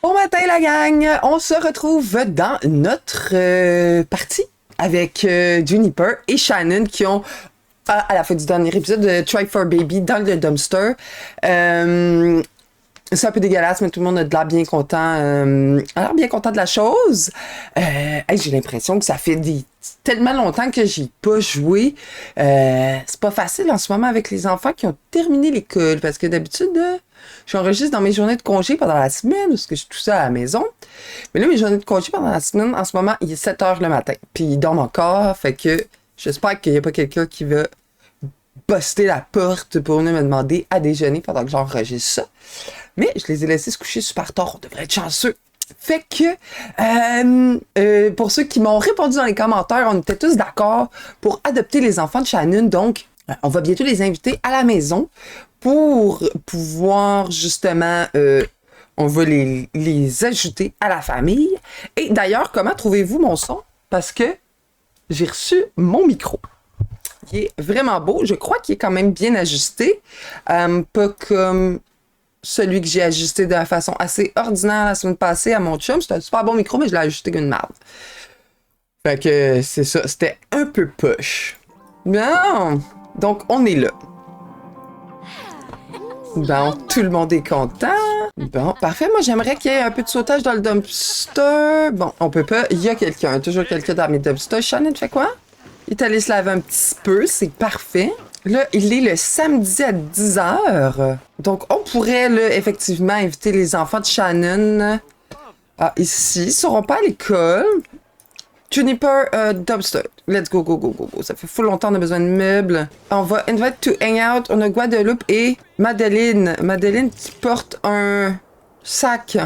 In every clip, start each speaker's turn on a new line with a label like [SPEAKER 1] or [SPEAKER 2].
[SPEAKER 1] Bon matin la gang, on se retrouve dans notre partie avec Juniper et Shannon qui ont, à la fin du dernier épisode de Try for Baby dans le dumpster, c'est un peu dégueulasse, mais tout le monde a de l'air bien content, bien content de la chose. J'ai l'impression que ça fait tellement longtemps que j'ai pas joué. C'est pas facile en ce moment avec les enfants qui ont terminé l'école, parce que d'habitude, j'enregistre dans mes journées de congé pendant la semaine, parce que je suis tout seul à la maison. Mais là, mes journées de congé pendant la semaine, en ce moment, il est 7 h le matin. Puis ils dorment encore, fait que j'espère qu'il n'y a pas quelqu'un qui va buster la porte pour venir me demander à déjeuner pendant que j'enregistre ça. Mais je les ai laissés se coucher super tard, on devrait être chanceux. Fait que, pour ceux qui m'ont répondu dans les commentaires, on était tous d'accord pour adopter les enfants de Shannon. Donc, on va bientôt les inviter à la maison pour pouvoir justement, on va les ajouter à la famille. Et d'ailleurs, comment trouvez-vous mon son? Parce que j'ai reçu mon micro. Il est vraiment beau. Je crois qu'il est quand même bien ajusté. Pas comme celui que j'ai ajusté de façon assez ordinaire la semaine passée à mon chum. C'était un super bon micro, mais je l'ai ajusté comme une merde. Fait que c'est ça. C'était un peu poche. Bon. Donc, on est là. Bon, tout le monde est content. Bon, parfait. Moi, j'aimerais qu'il y ait un peu de sautage dans le dumpster. Bon, on peut pas. Il y a quelqu'un. Toujours quelqu'un dans mes dumpsters. Shannon, tu fais quoi? Il est allé se laver un petit peu. C'est parfait. Là, il est le samedi à 10 h. Donc, on pourrait, là, effectivement, inviter les enfants de Shannon ici. Ils ne seront pas à l'école. Juniper, dumpster. Let's go, go, go, go, go. Ça fait full longtemps, on a besoin de meubles. On va invite to hang out. On a Guadeloupe et Madeleine. Madeleine qui porte un sac.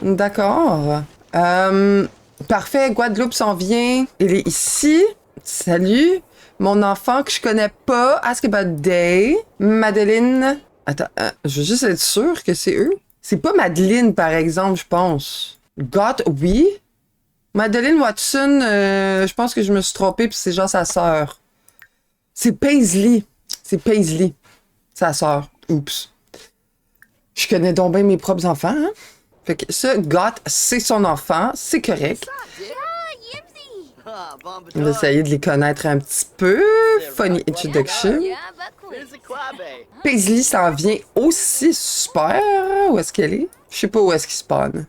[SPEAKER 1] D'accord. Parfait, Guadeloupe s'en vient. Il est ici. Salut. Mon enfant que je connais pas. Ask about day. Madeleine. Attends, je veux juste être sûre que c'est eux. C'est pas Madeleine, par exemple, je pense. Got, oui. Madeleine Watson, je pense que je me suis trompée, puis c'est genre sa sœur. C'est Paisley. C'est Paisley. Sa sœur. Oups. Je connais donc bien mes propres enfants, hein? Fait que ça, Got, c'est son enfant. C'est correct. On va essayer de les connaître un petit peu. Funny introduction. Paisley s'en vient aussi super. Où est-ce qu'elle est? Je sais pas où est-ce qu'il spawn.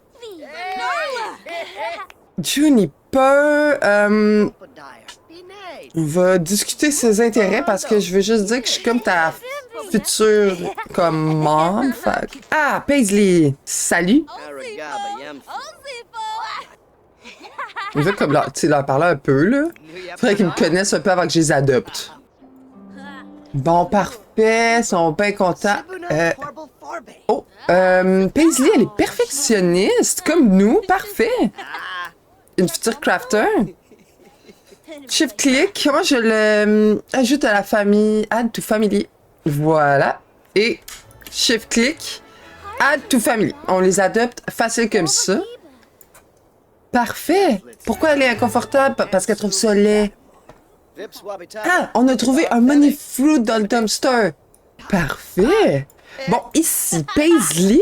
[SPEAKER 1] Juniper, on va discuter ses intérêts parce que je veux juste dire que je suis comme ta future comme mom. Ah, Paisley, salut. Il veut comme leur parler un peu, là. Faudrait qu'ils me connaissent un peu avant que je les adopte. Bon, parfait, ils sont bien contents. Paisley, elle est perfectionniste, comme nous, parfait. Une future crafter. Shift-click, moi je le ajoute à la famille, add to family. Voilà. Et shift-click, add to family. On les adopte facile comme ça. Parfait. Pourquoi elle est inconfortable? Parce qu'elle trouve ça laid. Ah, on a trouvé un money fruit dans le dumpster. Parfait. Bon, ici, Paisley,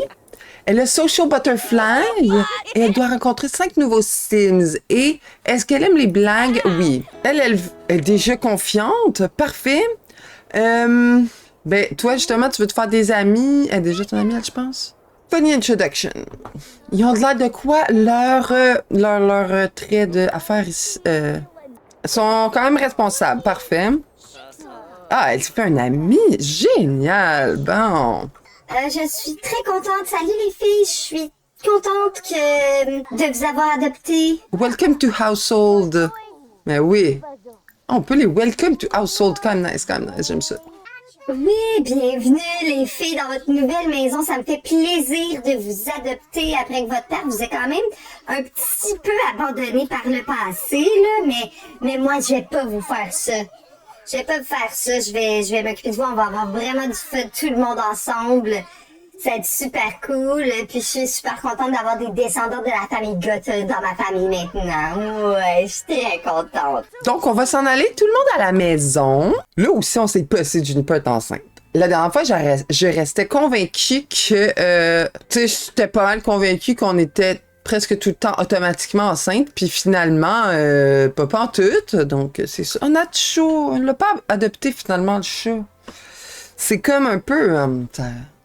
[SPEAKER 1] elle a Social Butterfly et elle doit rencontrer 5 nouveaux Sims. Et est-ce qu'elle aime les blagues? Oui. Elle est déjà confiante. Parfait. Ben, toi, justement, tu veux te faire des amis. Elle est déjà ton amie, elle, je pense? Funny introduction. Ils ont de l'air de quoi? Leur trait d'affaires ici. Sont quand même responsables. Parfait. Ah, elle se fait un ami. Génial. Bon.
[SPEAKER 2] Je suis très contente. Salut les filles. Je suis contente de vous avoir adopté.
[SPEAKER 1] Welcome to household. Mais oui. On peut les welcome to household. Quand même nice. J'aime ça.
[SPEAKER 2] Oui, bienvenue les filles dans votre nouvelle maison. Ça me fait plaisir de vous adopter après que votre père vous ait quand même un petit peu abandonné par le passé, là. Mais moi, je vais pas vous faire ça. Je vais pas vous faire ça. Je vais m'occuper de vous. On va avoir vraiment du fun, tout le monde ensemble. Ça va être super cool. Puis je suis super contente d'avoir des descendants de la famille Gothel dans ma famille maintenant. Ouais, je suis très contente.
[SPEAKER 1] Donc, on va s'en aller tout le monde à la maison. Là aussi, on sait pas si Juniper est enceinte. La dernière fois, je restais convaincue que, tu sais, j'étais pas mal convaincue qu'on était presque tout le temps automatiquement enceinte, puis finalement, pas pantoute, donc c'est ça. On a de chaud, on l'a pas adopté finalement, le chat. C'est comme un peu,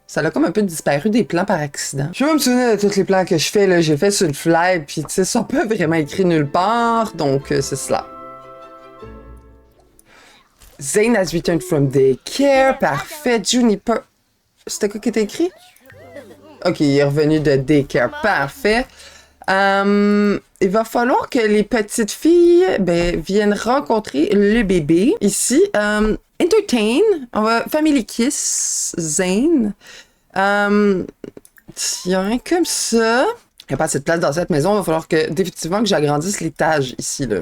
[SPEAKER 1] ça a comme un peu disparu des plans par accident. Je vais me souvenir de tous les plans que je fais, là, j'ai fait sur le fly, puis tu sais, ils sont pas vraiment écrits nulle part, donc c'est cela. Zane has returned from daycare. Parfait. Juniper. C'était quoi qui était écrit? Ok, il est revenu de daycare. Parfait. Il va falloir que les petites filles viennent rencontrer le bébé. Ici, entertain. On va family kiss. Zane. Tiens, comme ça. Il n'y a pas assez de place dans cette maison. Il va falloir que, définitivement, que j'agrandisse l'étage ici, là.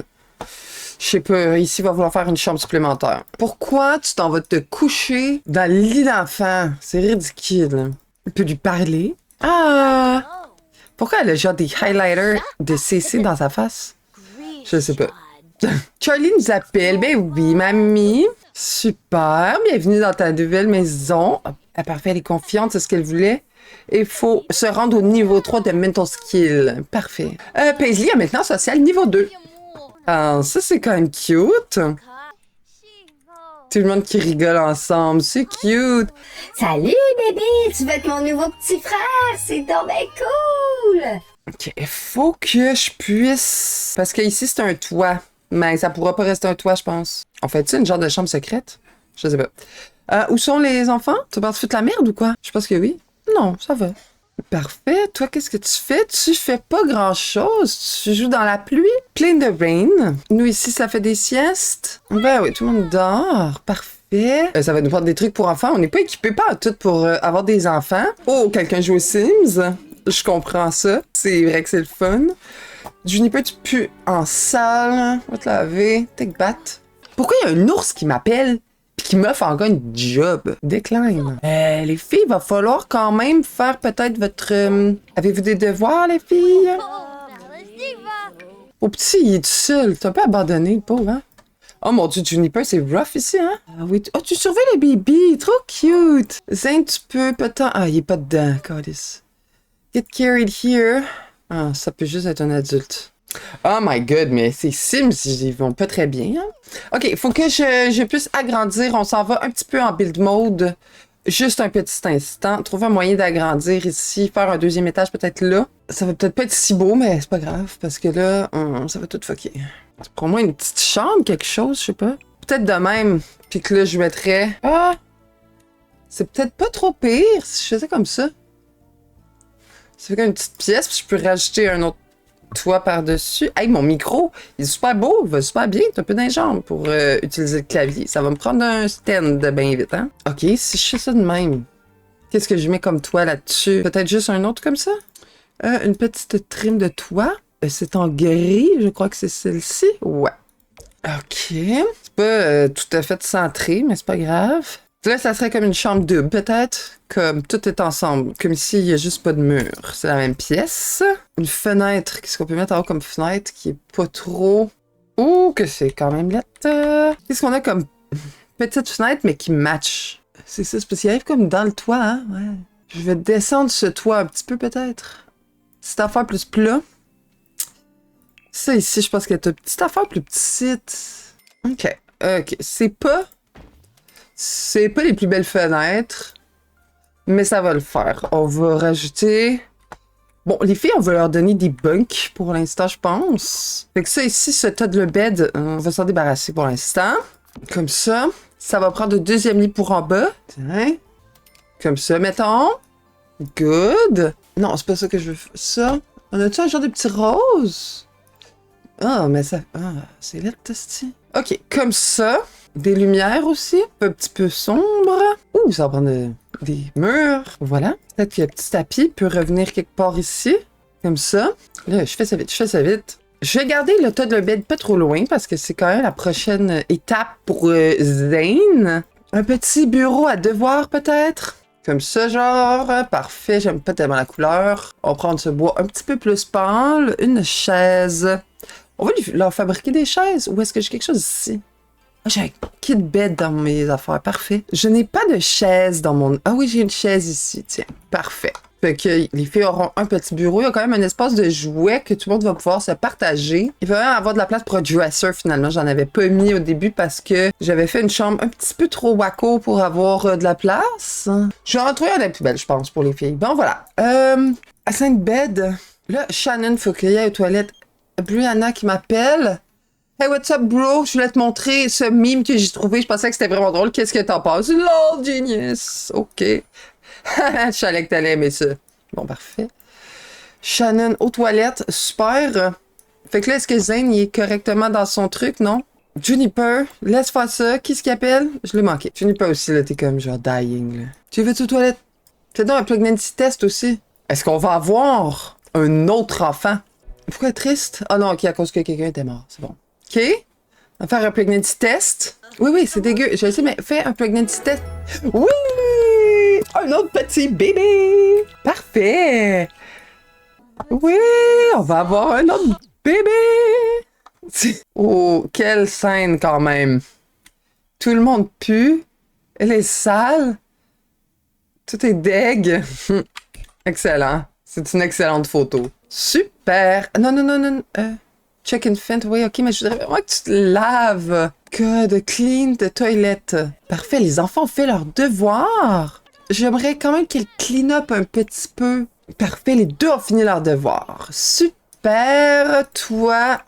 [SPEAKER 1] Je sais pas, ici, il va falloir faire une chambre supplémentaire. Pourquoi tu t'en vas te coucher dans le lit d'enfant? C'est ridicule. Il peut lui parler. Ah! Pourquoi elle a genre des highlighters de CC dans sa face? Je sais pas. Charlie nous appelle. Ben oui, mamie. Super. Bienvenue dans ta nouvelle maison. Ah, parfait, elle est confiante, c'est ce qu'elle voulait. Il faut se rendre au niveau 3 de Mental Skill. Parfait. Paisley a maintenant social niveau 2. Ah, ça, c'est quand même cute. Tout le monde qui rigole ensemble. C'est cute.
[SPEAKER 2] Salut, bébé! Tu veux être mon nouveau petit frère? C'est donc bien cool!
[SPEAKER 1] OK, il faut que je puisse... Parce qu'ici, c'est un toit. Mais ça pourra pas rester un toit, je pense. On fait-tu une genre de chambre secrète? Je sais pas. Où sont les enfants? Tu penses foutre la merde ou quoi? Je pense que oui. Non, ça va. Parfait. Toi, qu'est-ce que tu fais? Tu fais pas grand-chose. Tu joues dans la pluie. Plein de rain. Nous, ici, ça fait des siestes. Ben oui, tout le monde dort. Parfait. Ça va nous prendre des trucs pour enfants. On n'est pas équipés pas tout pour avoir des enfants. Oh, quelqu'un joue aux Sims. Je comprends ça. C'est vrai que c'est le fun. Juniper, tu pues en salle. Va te laver. Take bath. Pourquoi il y a un ours qui m'appelle? Puis qui m'offre encore une job. Decline. Les filles, il va falloir quand même faire peut-être votre... Avez-vous des devoirs, les filles? Au petit, il est tout seul. T'es un peu abandonné, le pauvre, hein? Oh mon Dieu, Juniper, c'est rough ici, hein? Ah oui. Oh, tu surveilles les bébés. Trop cute. Zane, tu peux peut-être... Ah, il est pas dedans, Codis. Get carried here. Ah, ça peut juste être un adulte. Oh my god, mais ces Sims, ils vont pas très bien. Hein? Ok, il faut que je puisse agrandir. On s'en va un petit peu en build mode. Juste un petit instant. Trouver un moyen d'agrandir ici. Faire un deuxième étage peut-être là. Ça va peut-être pas être si beau, mais c'est pas grave. Parce que là, ça va tout fucker. Pour moi, une petite chambre, quelque chose, je sais pas. Peut-être de même. Puis que là, je mettrais... Ah! C'est peut-être pas trop pire si je faisais comme ça. Ça fait comme une petite pièce, puis je peux rajouter un autre toit par-dessus. Hey, mon micro, il est super beau, il va super bien. T'as un peu d'un jambes pour utiliser le clavier. Ça va me prendre un stand bien vite, hein? Ok, si je fais ça de même, qu'est-ce que je mets comme toit là-dessus? Peut-être juste un autre comme ça? Une petite trim de toit. C'est en gris, je crois que c'est celle-ci. Ouais. Ok. C'est pas tout à fait centré, mais c'est pas grave. Là, ça serait comme une chambre double, peut-être. Comme tout est ensemble. Comme ici, il n'y a juste pas de mur. C'est la même pièce. Une fenêtre. Qu'est-ce qu'on peut mettre en haut comme fenêtre qui est pas trop... Ouh, que c'est quand même lettre. Qu'est-ce qu'on a comme petite fenêtre, mais qui match? C'est ça, c'est parce qu'il arrive comme dans le toit, hein? Ouais. Je vais descendre ce toit un petit peu, peut-être. Petite affaire plus plat. Ça, ici, je pense qu'il y a une petite affaire plus petite. OK. OK. C'est pas les plus belles fenêtres, mais ça va le faire. On va rajouter... Bon, les filles, on va leur donner des bunks pour l'instant, je pense. Fait que ça, ici, ce toddler bed, on va s'en débarrasser pour l'instant. Comme ça. Ça va prendre le deuxième lit pour en bas. Tiens. Comme ça, mettons. Good. Non, c'est pas ça que je veux faire. Ça. On a-tu un genre de petit rose? Ah, mais ça... Ah, c'est laid, testi. OK, comme ça. Des lumières aussi, un petit peu sombre. Ouh, ça va prendre des murs. Voilà. Peut-être que le petit tapis peut revenir quelque part ici. Comme ça. Là, je fais ça vite, je fais ça vite. Je vais garder le toddler bed pas trop loin parce que c'est quand même la prochaine étape pour Zane. Un petit bureau à devoir peut-être. Comme ça, genre. Parfait, j'aime pas tellement la couleur. On va prendre ce bois un petit peu plus pâle. Une chaise. On va leur fabriquer des chaises. Ou est-ce que j'ai quelque chose ici? Ah, j'ai un kit bed dans mes affaires. Parfait. Je n'ai pas de chaise dans mon... Ah oui, j'ai une chaise ici. Tiens, parfait. Fait que les filles auront un petit bureau. Il y a quand même un espace de jouets que tout le monde va pouvoir se partager. Il va même avoir de la place pour un dresser, finalement. J'en avais pas mis au début parce que j'avais fait une chambre un petit peu trop wacko pour avoir de la place. Je vais en trouver un des plus belles, je pense, pour les filles. Bon, voilà. À 5 bed. Là, Shannon, faut qu'il y ait aux toilettes. Brianna qui m'appelle. Hey, what's up, bro? Je voulais te montrer ce meme que j'ai trouvé. Je pensais que c'était vraiment drôle. Qu'est-ce que t'en penses? Lord genius! OK. Je savais que t'allais aimer ça. Bon, parfait. Shannon aux toilettes. Super. Fait que là, est-ce que Zane, il est correctement dans son truc, non? Juniper, laisse faire ça. Qui ce qui appelle? Je l'ai manqué. Juniper aussi, là, t'es comme genre dying, là. Tu veux-tu aux toilettes? Fais donc un pregnancy test aussi. Est-ce qu'on va avoir un autre enfant? Pourquoi être triste? Ah non, OK, à cause que quelqu'un était mort. C'est bon. OK. On va faire un pregnancy test. Oui, oui, c'est dégueu. Je le sais, mais fais un pregnancy test. Oui! Un autre petit bébé! Parfait! Oui! On va avoir un autre bébé! Oh, quelle scène quand même! Tout le monde pue. Elle est sale. Tout est deg. Excellent. C'est une excellente photo. Super! Non, non, non, non. Check and fent. Oui, OK, mais je voudrais vraiment que tu te laves. God, clean the toilette. Parfait, les enfants ont fait leur devoir. J'aimerais quand même qu'elles clean up un petit peu. Parfait, les deux ont fini leur devoir. Super, toi.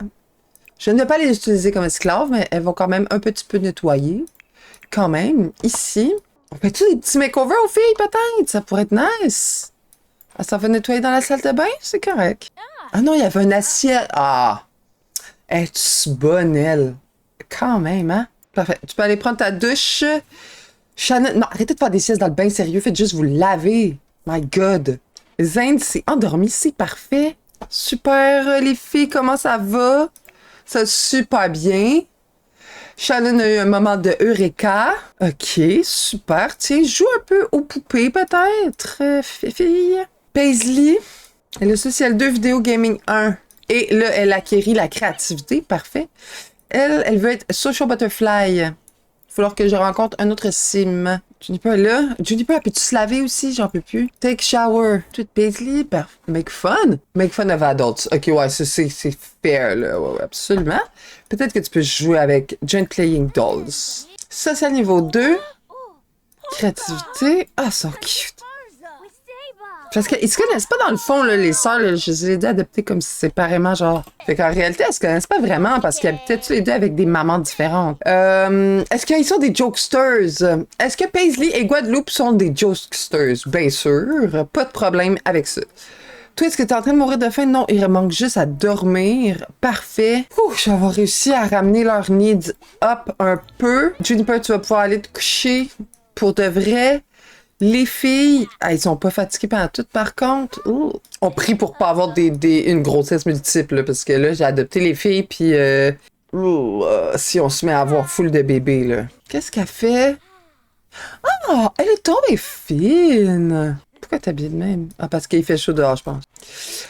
[SPEAKER 1] Je ne vais pas les utiliser comme esclaves, mais elles vont quand même un petit peu nettoyer. Quand même, ici. On fait-tu des petits makeovers aux filles, peut-être? Ça pourrait être nice. Ah, ça va nettoyer dans la salle de bain? C'est correct. Ah non, il y avait une assiette. Ah! Es-tu bonne, elle? Quand même, hein? Parfait. Tu peux aller prendre ta douche. Shannon, non, arrêtez de faire des siestes dans le bain, sérieux. Faites juste vous laver. My God. Zane s'est endormi, c'est parfait. Super, les filles, comment ça va? Ça va super bien. Shannon a eu un moment de Eureka. OK, super. Tiens, joue un peu aux poupées, peut-être, fille. Paisley, elle a Social 2 Vidéo Gaming 1. Et là, elle acquérit la créativité. Parfait. Elle veut être Social Butterfly. Il va falloir que je rencontre un autre sim. Juniper est là. Juniper, peux-tu se laver aussi? J'en peux plus. Take shower. Toute Paisley. Make fun. Make fun of adults. OK, ouais, c'est fair, là. Ouais, absolument. Peut-être que tu peux jouer avec Joint Playing Dolls. Ça, c'est niveau 2. Créativité. Ah, sont cute. Parce qu'ils se connaissent pas dans le fond, là, les sœurs, là, je les ai dit adoptées comme séparément, genre. Fait qu'en réalité, elles se connaissent pas vraiment parce qu'ils habitaient tous les deux avec des mamans différentes. Est-ce qu'ils sont des jokesters? Est-ce que Paisley et Guadeloupe sont des jokesters? Bien sûr, pas de problème avec ça. Toi, est-ce que t'es en train de mourir de faim? Non, il manque juste à dormir. Parfait. Ouh, je vais avoir réussi à ramener leur needs up un peu. Juniper, tu vas pouvoir aller te coucher pour de vrai. Les filles, elles sont pas fatiguées pendant tout, par contre. Ouh. On prie pour pas avoir une grossesse multiple, là, parce que là, j'ai adopté les filles, puis si on se met à avoir full de bébés, là. Qu'est-ce qu'elle fait? Ah, elle est tombée fine. Pourquoi t'es habillée de même? Ah, parce qu'il fait chaud dehors, je pense.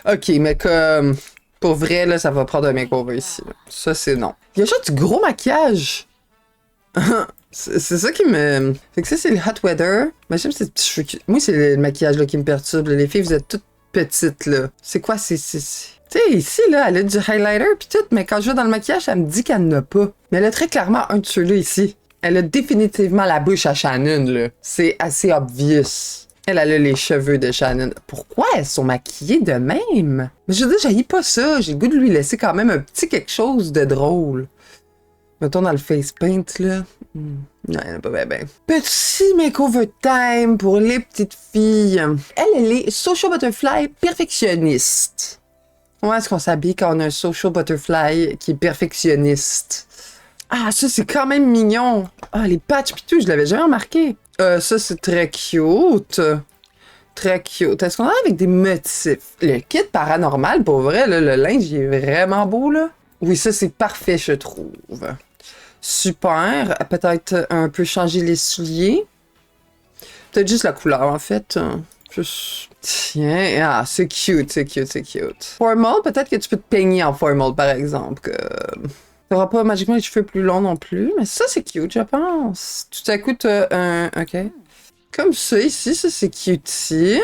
[SPEAKER 1] OK, mais comme... Pour vrai, là, ça va prendre un makeover ici. Là. Ça, c'est non. Il y a juste du gros maquillage. C'est ça qui me... Fait que ça, c'est le hot weather. Mais j'aime ces petits cheveux... Moi, c'est le maquillage là, qui me perturbe. Les filles, vous êtes toutes petites, là. C'est quoi? Tu sais, ici, là, elle a du highlighter pis tout, mais quand je vais dans le maquillage, elle me dit qu'elle n'en a pas. Mais elle a très clairement un de ceux-là ici. Elle a définitivement la bouche à Shannon, là. C'est assez obvious. Elle a les cheveux de Shannon. Pourquoi elles sont maquillées de même? Mais je veux dire, j'haïs pas ça. J'ai le goût de lui laisser quand même un petit quelque chose de drôle. Mettons dans le face paint, là. Non, il n'y en a pas bien. Petit makeover time pour les petites filles. Elle est social butterfly perfectionniste. Comment est-ce qu'on s'habille quand on a un social butterfly qui est perfectionniste? Ah, ça, c'est quand même mignon. Ah, les patchs pis tout, je l'avais jamais remarqué. Ça, c'est très cute. Très cute. Est-ce qu'on a avec des motifs? Le kit paranormal, pour vrai, là, le linge, il est vraiment beau, là. Oui, ça, c'est parfait, je trouve. Super. Peut-être un peu changer les souliers. Peut-être juste la couleur, en fait. Juste... Tiens. Ah, c'est cute, c'est cute, c'est cute. Formal, peut-être que tu peux te peigner en formal, par exemple. T'auras pas magiquement les cheveux plus longs non plus, mais ça, c'est cute, je pense. Tout à coup, t'as un... OK. Comme ça, ici, ça, c'est cute ici.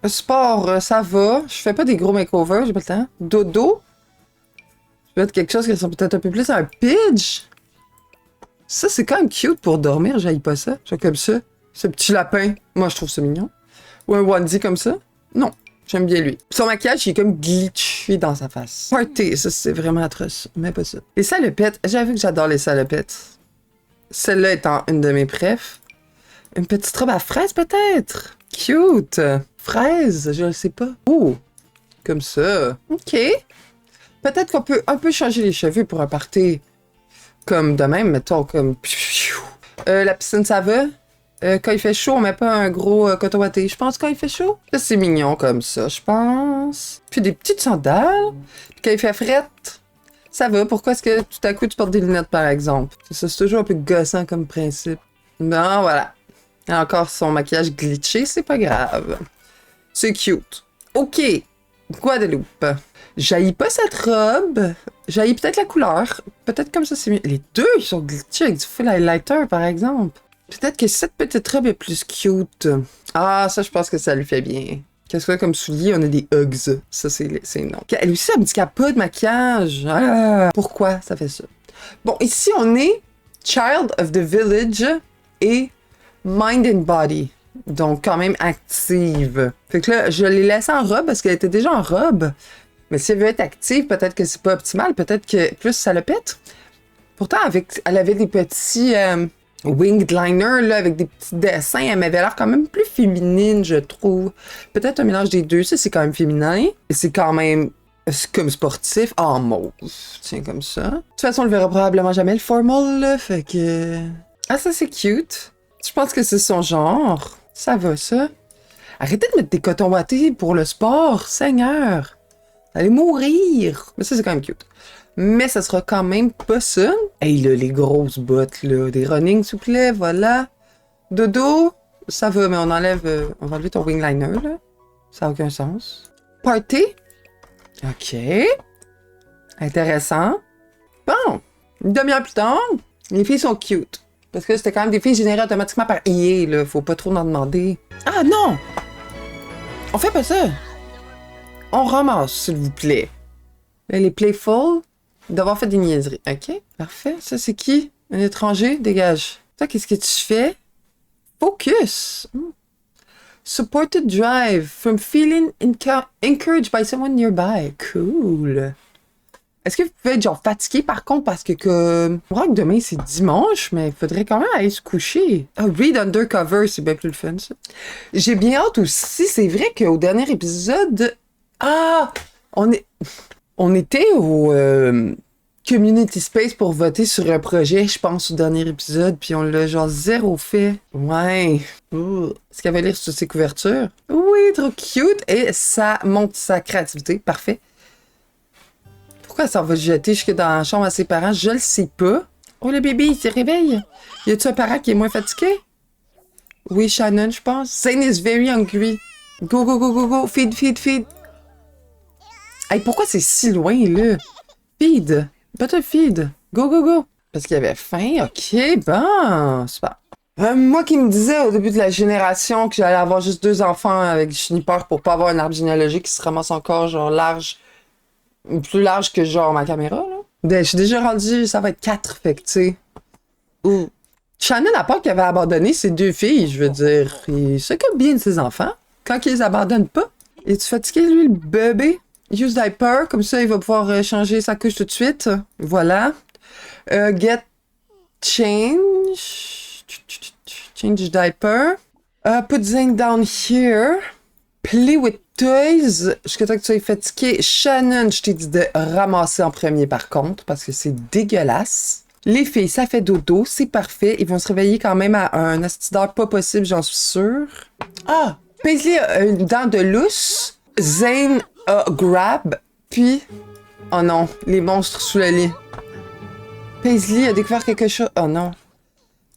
[SPEAKER 1] Sport, ça va. Je fais pas des gros makeovers, j'ai pas le temps. Dodo. Je vais mettre quelque chose qui ressemble peut-être un peu plus à un pidge. Ça, c'est quand même cute pour dormir, j'haïs pas ça. Je fais comme ça. Ce petit lapin. Moi, je trouve ça mignon. Ou un onesie comme ça. Non. J'aime bien lui. Son maquillage, il est comme glitché dans sa face. Party, ça c'est vraiment atroce. Mais pas ça. Les salopettes, j'avoue que j'adore les salopettes. Celle-là étant une de mes préf. Une petite robe à fraise peut-être. Cute. Fraise, je ne sais pas. Oh, comme ça. OK. Peut-être qu'on peut un peu changer les cheveux pour un party. Comme de même, mettons, comme... la piscine, ça va? Quand il fait chaud, on met pas un gros coton watté. Je pense quand il fait chaud. Ça, c'est mignon comme ça, je pense. Puis des petites sandales. Puis quand il fait frette, ça va. Pourquoi est-ce que tout à coup tu portes des lunettes, par exemple? Ça, c'est toujours un peu gossant comme principe. Non, voilà. Et encore son maquillage glitché, c'est pas grave. C'est cute. OK. Guadeloupe. J'haïs pas cette robe. J'haïs peut-être la couleur. Peut-être comme ça, c'est mieux. Les deux, ils sont glitchés avec du full highlighter, par exemple. Peut-être que cette petite robe est plus cute. Ah, ça, je pense que ça lui fait bien. Qu'est-ce qu'on a comme souliers? On a des Uggs. Ça, c'est non. Elle aussi, elle me dit qu'elle n'a pas de maquillage. Ah, pourquoi ça fait ça? Bon, ici, on est Child of the Village et Mind and Body. Donc, quand même active. Fait que là, je l'ai laissée en robe parce qu'elle était déjà en robe. Mais si elle veut être active, peut-être que c'est pas optimal. Peut-être que plus ça le pète. Pourtant, elle avait des petits... winged liner, là, avec des petits dessins, elle m'avait l'air quand même plus féminine, je trouve. Peut-être un mélange des deux, ça, c'est quand même féminin. Et c'est quand même comme sportif. Ah, mauve. Tiens, comme ça. De toute façon, on le verra probablement jamais, le formal, là, fait que... Ah, ça, c'est cute. Je pense que c'est son genre. Ça va, ça. Arrêtez de mettre des cotons wattés pour le sport, Seigneur. Allez mourir. Mais ça, c'est quand même cute. Mais ça sera quand même pas ça. Hey, là, les grosses bottes, là. Des running, s'il vous plaît, voilà. Dodo, ça va, mais on enlève... on va enlever ton wing liner, là. Ça n'a aucun sens. Party. OK. Intéressant. Bon. Une demi-heure plus tard, les filles sont cute. Parce que c'était quand même des filles générées automatiquement par IA, là. Faut pas trop en demander. Ah, non! On fait pas ça. On ramasse, s'il vous plaît. Elle est playful. D'avoir fait des niaiseries. OK, parfait. Ça, c'est qui? Un étranger? Dégage. Toi, qu'est-ce que tu fais? Focus. Supported drive from feeling encouraged by someone nearby. Cool. Est-ce que vous pouvez être genre fatigué par contre parce que je crois que demain c'est dimanche, mais il faudrait quand même aller se coucher. Ah, read undercover, c'est bien plus le fun ça. J'ai bien hâte aussi, c'est vrai qu'au dernier épisode... Ah! On était au Community Space pour voter sur un projet, je pense, au dernier épisode, puis on l'a genre zéro fait. Ouais. Est-ce qu'elle va lire sur ses couvertures? Oui, trop cute. Et ça montre sa créativité. Parfait. Pourquoi ça va se jeter jusque dans la chambre à ses parents? Je le sais pas. Oh, le bébé, il se réveille. Y a-tu un parent qui est moins fatigué? Oui, Shannon, je pense. Zane is very hungry. Go, go, go, go, go. Feed, feed, feed. Hey, pourquoi c'est si loin, là? Feed. Pas te feed. Go, go, go. Parce qu'il avait faim. OK, bon. Super. Moi qui me disais au début de la génération que j'allais avoir juste 2 enfants avec Juniper pour pas avoir un arbre généalogique qui se ramasse encore, genre, large. Plus large que, genre, ma caméra, là. Je suis déjà rendu, ça va être 4, fait que, tu sais. Shannon, à part qu'il avait abandonné ses 2 filles, je veux dire, il s'occupe bien de ses enfants. Quand il les abandonne pas. Es-tu fatigué, lui, le bébé? Use diaper, comme ça, il va pouvoir changer sa couche tout de suite. Voilà. Get change. Change diaper. Put Zane down here. Play with toys. Jusqu'à temps que tu sois fatigué. Shannon, je t'ai dit de ramasser en premier, par contre, parce que c'est dégueulasse. Les filles, ça fait dodo, c'est parfait. Ils vont se réveiller quand même à un astideur pas possible, j'en suis sûre. Ah! Paisley a une dent de lousse. Zane a grab, puis... Oh non, les monstres sous le lit. Paisley a découvert quelque chose... Oh non.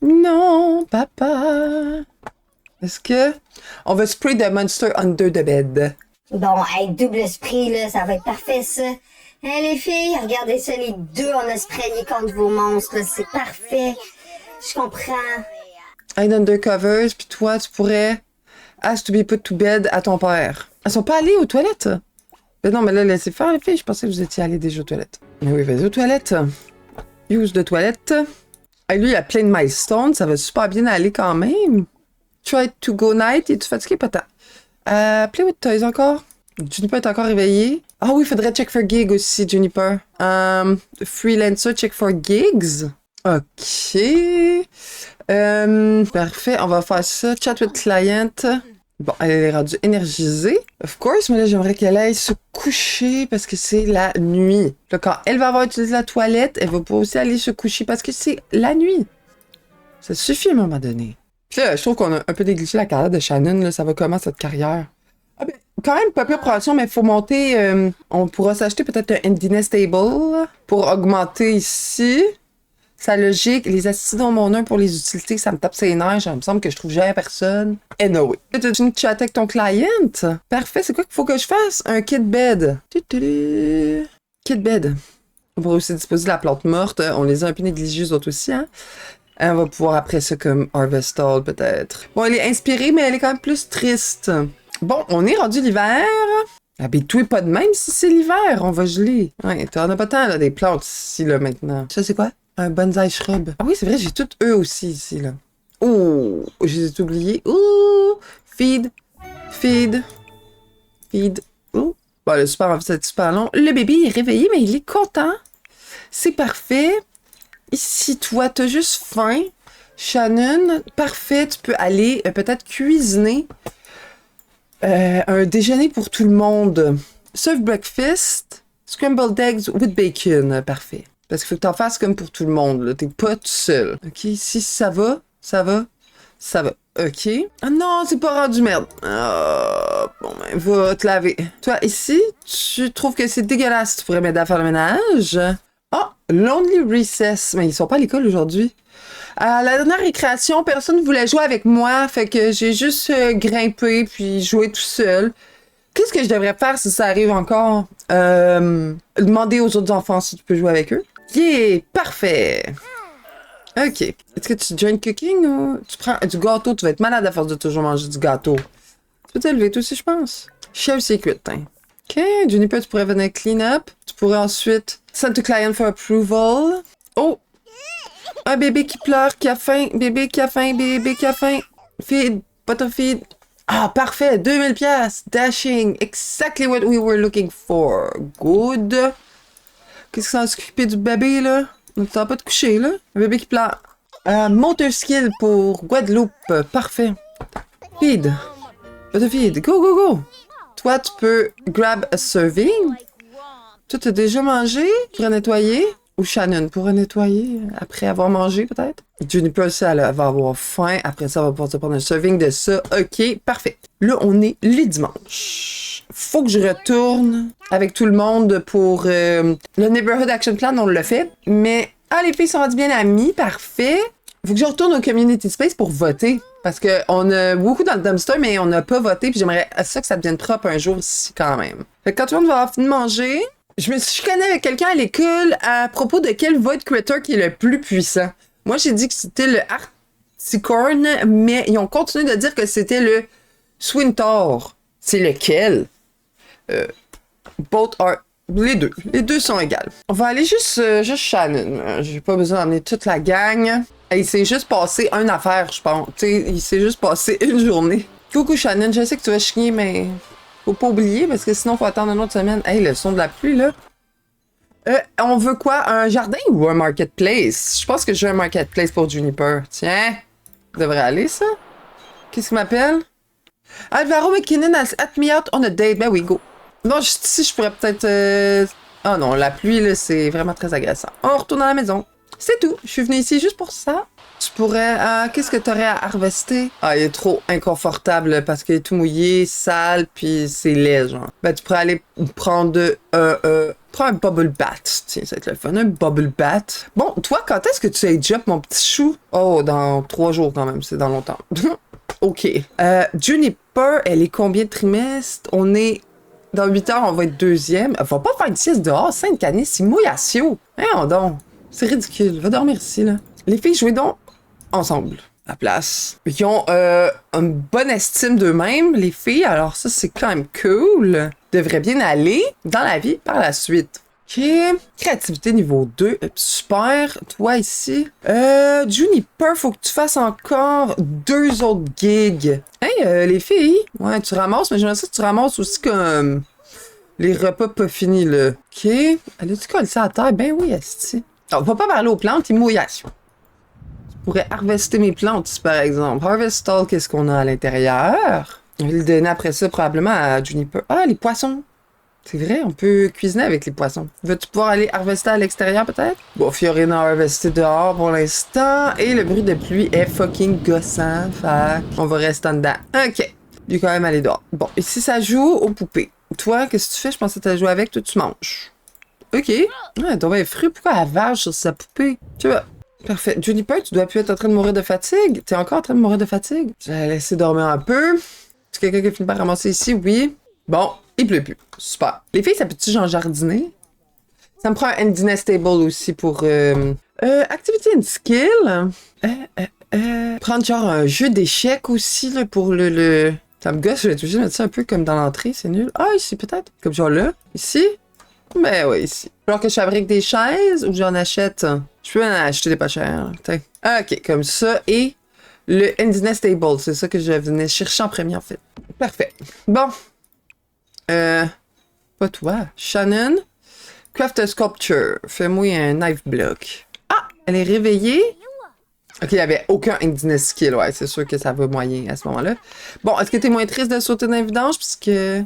[SPEAKER 1] Non, papa. Est-ce que... On va spray the monster under the bed.
[SPEAKER 2] Bon, hey, double spray, là, ça va être parfait, ça. Les filles, regardez ça, les deux, on a sprayé contre vos monstres, là, c'est parfait. Je comprends.
[SPEAKER 1] Hide undercovers, puis toi, tu pourrais ask to be put to bed à ton père. Elles sont pas allées aux toilettes? Ben non, mais là, laissez faire, les filles. Je pensais que vous étiez allées déjà aux toilettes. Mais oui, vas-y aux toilettes. Use de toilette. Lui, il a plein de milestones. Ça va super bien aller quand même. Try to go night. Es-tu fatigué? Pas tant. Play with toys encore. Juniper est encore réveillée. Ah oui, il faudrait check for gig aussi, Juniper. Freelancer, check for gigs. OK. Parfait, on va faire ça. Chat with client. Bon, elle est rendue énergisée. Of course, mais là, j'aimerais qu'elle aille se coucher parce que c'est la nuit. Là, quand elle va avoir utilisé la toilette, elle va pas aussi aller se coucher parce que c'est la nuit. Ça suffit à un moment donné. Puis là, je trouve qu'on a un peu négligé la carrière de Shannon. Là. Ça va comment, cette carrière? Ah ben, quand même, pas pire progression, mais il faut monter... on pourra s'acheter peut-être un Endiness Table pour augmenter ici. Sa logique, les assises dans mon 1 pour les utilités, ça me tape ses nerfs. Il me semble que je trouve jamais personne. Anyway. Tu as une chat avec ton client? Parfait. C'est quoi qu'il faut que je fasse? Un kit bed. Kit bed. On pourrait aussi disposer de la plante morte. On les a un peu négligés, eux autres aussi, hein? On va pouvoir après ça comme Harvestall, peut-être. Bon, elle est inspirée, mais elle est quand même plus triste. Bon, on est rendu l'hiver. Habille-toi pas de même si c'est l'hiver. On va geler. Ouais, t'en as pas tant, là, des plantes ici, là, maintenant. Ça, c'est quoi? Un bonsai shrub. Ah oui, c'est vrai, j'ai toutes eux aussi ici, là. Oh, je les ai oubliés. Ouh, feed. Oh. Bon, le super, c'est super long. Le bébé est réveillé, mais il est content. C'est parfait. Ici, toi, t'as juste faim. Shannon, parfait. Tu peux aller peut-être cuisiner un déjeuner pour tout le monde. Serve breakfast. Scrambled eggs with bacon. Parfait. Parce qu'il faut que t'en fasses comme pour tout le monde, là. T'es pas tout seul. OK, si ça va. OK. Ah non, c'est pas rendu merde. Ah, bon, ben, va te laver. Toi, ici, tu trouves que c'est dégueulasse. Tu pourrais m'aider à faire le ménage. Ah, Lonely Recess. Mais ils sont pas à l'école aujourd'hui. À la dernière récréation, personne ne voulait jouer avec moi. Fait que j'ai juste grimpé puis joué tout seul. Qu'est-ce que je devrais faire si ça arrive encore? Demander aux autres enfants si tu peux jouer avec eux. Yeah! Parfait! OK. Est-ce que tu join cooking ou tu prends du gâteau? Tu vas être malade à force de toujours manger du gâteau. Tu peux t'élever toi aussi, je pense. Chef secret, hein. OK. Juniper, tu pourrais venir clean up. Tu pourrais ensuite send to client for approval. Oh! Un bébé qui pleure, qui a faim. Bébé qui a faim. Feed. Bottom feed. Ah, parfait. 2000 pièces. Dashing. Exactly what we were looking for. Good. Qu'est-ce que ça a s'occuper du bébé, là? On t'en pas de coucher, là? Un bébé qui pleure. Motor skill pour Guadeloupe. Parfait. Feed. Bottom feed. Go. Toi, tu peux grab a serving. Toi, t'as déjà mangé pour nettoyer? Ou Shannon pour nettoyer après avoir mangé, peut-être? Juniper aussi, elle va avoir faim. Après ça, elle va pouvoir se prendre un serving de ça. OK, parfait. Là, on est les dimanches. Faut que je retourne avec tout le monde pour le Neighborhood Action Plan. On l'a fait. Mais, les filles sont rendues bien amies. Parfait. Faut que je retourne au Community Space pour voter. Parce qu'on a beaucoup dans le dumpster, mais on n'a pas voté. Puis j'aimerais ça que ça devienne propre un jour ici, quand même. Fait que quand tout le monde va avoir fini de manger... Je me suis chicanée avec quelqu'un à l'école à propos de quel Void Critter qui est le plus puissant. Moi, j'ai dit que c'était le Articorn, mais ils ont continué de dire que c'était le Swintor. C'est lequel? Both are... Les deux. Les deux sont égales. On va aller juste Shannon. J'ai pas besoin d'emmener toute la gang. Et il s'est juste passé une affaire, je pense. T'sais, il s'est juste passé une journée. Coucou Shannon, je sais que tu vas chigner, mais... Faut pas oublier, parce que sinon, faut attendre une autre semaine. Hey, le son de la pluie, là. On veut quoi? Un jardin ou un marketplace? Je pense que je veux un marketplace pour Juniper. Tiens, ça devrait aller, ça. Qu'est-ce qu'il m'appelle? Alvaro McKinnon has at me out on a date. Ben oui, go. Non, juste ici, je pourrais peut-être... Oh non, la pluie, là, c'est vraiment très agressant. On retourne à la maison. C'est tout. Je suis venue ici juste pour ça. Tu pourrais... qu'est-ce que t'aurais à harvester? Ah, il est trop inconfortable parce qu'il est tout mouillé, sale, puis c'est laid, genre. Ben, tu pourrais aller prendre prends un bubble bath. Tiens, ça va être le fun. Un bubble bath. Bon, toi, quand est-ce que tu age up, mon petit chou? Oh, dans 3 jours quand même. C'est dans longtemps. OK. Juniper, elle est combien de trimestres? On est Dans 8 heures, on va être deuxième. Va pas faire une sieste dehors, Sainte-Canis, c'est mouillassio. Hein, donc. C'est ridicule. Va dormir ici, là. Les filles, jouez donc ensemble. La place. Ils ont une bonne estime d'eux-mêmes, les filles. Alors ça, c'est quand même cool. Devrait bien aller dans la vie par la suite. OK. Créativité niveau 2. Super. Toi ici. Juniper, faut que tu fasses encore 2 autres gigs. Hey, les filles. Ouais, tu ramasses, mais j'aimerais ça que tu ramasses aussi comme les repas pas finis, là. OK. Allez-tu coller ça à terre? Ben oui, esti. On va pas parler aux plantes, les mouillations. Je pourrais harvester mes plantes ici, par exemple. Harvest all, qu'est-ce qu'on a à l'intérieur? On va le donner après ça probablement à Juniper. Ah, les poissons! C'est vrai, on peut cuisiner avec les poissons. Veux-tu pouvoir aller harvester à l'extérieur, peut-être? Bon, Fiorina a harvesté dehors pour l'instant. Et le bruit de pluie est fucking gossant. Fait on va rester en dedans. OK. Il est quand même aller dehors. Bon, ici, ça joue aux poupées. Toi, qu'est-ce que tu fais? Je pensais que tu joué avec. Toi, tu manges. OK. Ouais, ton bien fru. Pourquoi elle vache sur sa poupée? Tu vois. Parfait. Juniper, tu dois plus être en train de mourir de fatigue. T'es encore en train de mourir de fatigue? Je vais la laisser dormir un peu. Est-ce que quelqu'un qui finit par ramasser ici? Oui. Bon, il pleut plus. Super. Les filles, ça peut-tu genre jardiner? Ça me prend un Endiness Table aussi pour... Activity and Skill. Prendre genre un jeu d'échecs aussi, là, pour le... Ça me gosse, je vais être obligée de mettre ça un peu comme dans l'entrée, c'est nul. Ah, ici peut-être. Comme genre là. Ici? Ben oui, ici. Alors que je fabrique des chaises ou j'en achète? Je peux en acheter des pas chers. Tiens. OK, comme ça. Et le Endiness Table, c'est ça que je venais chercher en premier, en fait. Parfait. Bon. Pas toi. Shannon. Craft a sculpture. Fais-moi un knife block. Ah! Elle est réveillée. OK, il n'y avait aucun Endiness skill. Ouais, c'est sûr que ça va moyen à ce moment-là. Bon, est-ce que t'es moins triste de sauter dans les vidanges? Puisque... Est-ce